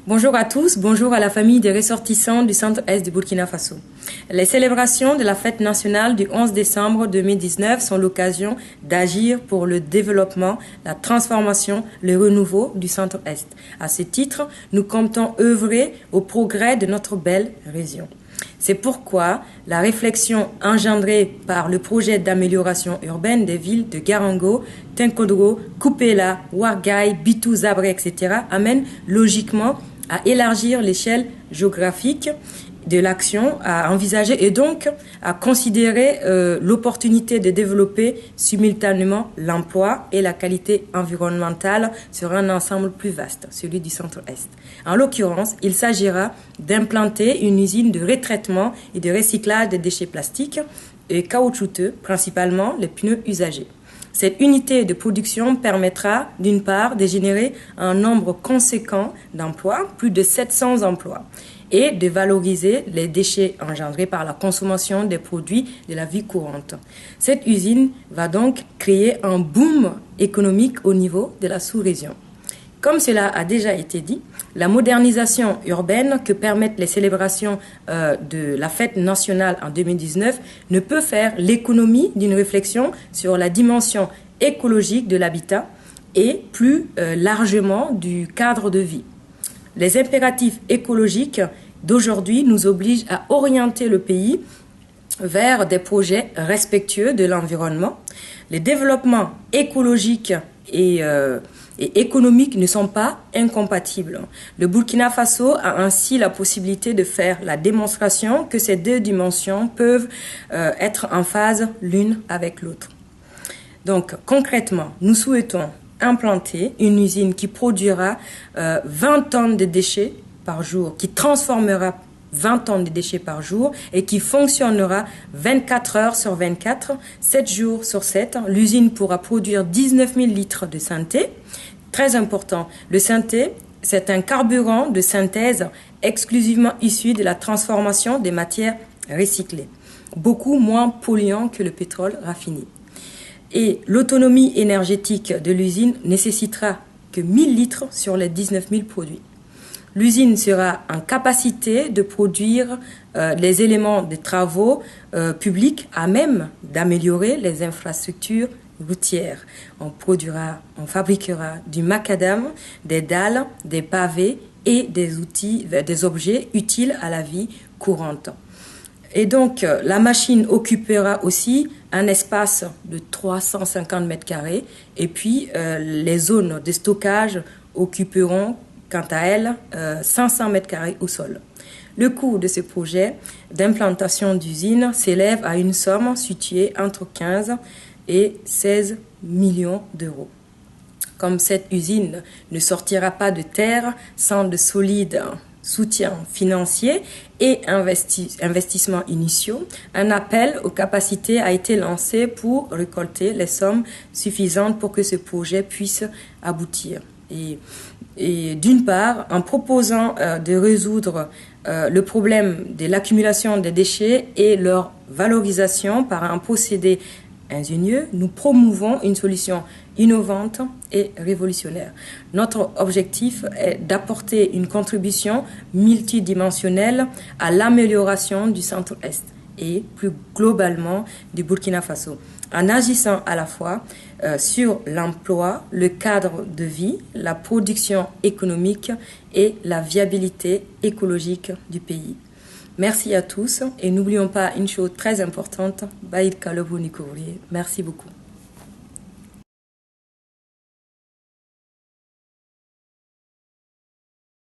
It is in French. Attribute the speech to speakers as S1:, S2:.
S1: Bonjour à tous, bonjour à la famille des ressortissants du centre-est du Burkina Faso. Les célébrations de la fête nationale du 11 décembre 2019 sont l'occasion d'agir pour le développement, la transformation, le renouveau du centre-est. À ce titre, nous comptons œuvrer au progrès de notre belle région. C'est pourquoi la réflexion engendrée par le projet d'amélioration urbaine des villes de Garango, Tinkodro, Kupela, Ouarghaï, Bitou, Zabré, etc. amène logiquement à élargir l'échelle géographique de l'action, à envisager et donc à considérer l'opportunité de développer simultanément l'emploi et la qualité environnementale sur un ensemble plus vaste, celui du centre-est. En l'occurrence, il s'agira d'implanter une usine de retraitement et de recyclage des déchets plastiques et caoutchouteux, principalement les pneus usagés. Cette unité de production permettra, d'une part, de générer un nombre conséquent d'emplois, plus de 700 emplois, et de valoriser les déchets engendrés par la consommation des produits de la vie courante. Cette usine va donc créer un boom économique au niveau de la sous-région. Comme cela a déjà été dit, la modernisation urbaine que permettent les célébrations de la fête nationale en 2019 ne peut faire l'économie d'une réflexion sur la dimension écologique de l'habitat et plus largement du cadre de vie. Les impératifs écologiques d'aujourd'hui nous obligent à orienter le pays vers des projets respectueux de l'environnement. Les développements écologiques et économiques ne sont pas incompatibles. Le Burkina Faso a ainsi la possibilité de faire la démonstration que ces deux dimensions peuvent être en phase l'une avec l'autre. Donc concrètement, nous souhaitons implanter une usine qui produira 20 tonnes de déchets par jour, qui transformera 20 tonnes de déchets par jour et qui fonctionnera 24 heures sur 24, 7 jours sur 7. L'usine pourra produire 19 000 litres de synthé. Très important, le synthé, c'est un carburant de synthèse exclusivement issu de la transformation des matières recyclées, beaucoup moins polluant que le pétrole raffiné. Et l'autonomie énergétique de l'usine nécessitera que 1000 litres sur les 19 000 produits. L'usine sera en capacité de produire les éléments des travaux publics à même d'améliorer les infrastructures routières. On fabriquera du macadam, des dalles, des pavés et des objets utiles à la vie courante. Et donc, la machine occupera aussi un espace de 350 mètres carrés et puis les zones de stockage occuperont quant à elles 500 mètres carrés au sol. Le coût de ce projet d'implantation d'usine s'élève à une somme située entre 15 et 16 millions d'euros. Comme cette usine ne sortira pas de terre sans de solides soutien financier et investissements initiaux, un appel aux capacités a été lancé pour récolter les sommes suffisantes pour que ce projet puisse aboutir. Et d'une part, en proposant de résoudre le problème de l'accumulation des déchets et leur valorisation par un procédé ingénieux, nous promouvons une solution innovante et révolutionnaire. Notre objectif est d'apporter une contribution multidimensionnelle à l'amélioration du centre-est et plus globalement du Burkina Faso, en agissant à la fois sur l'emploi, le cadre de vie, la production économique et la viabilité écologique du pays. Merci à tous et n'oublions pas une chose très importante, Baïd Kalobo Nikourié. Merci beaucoup.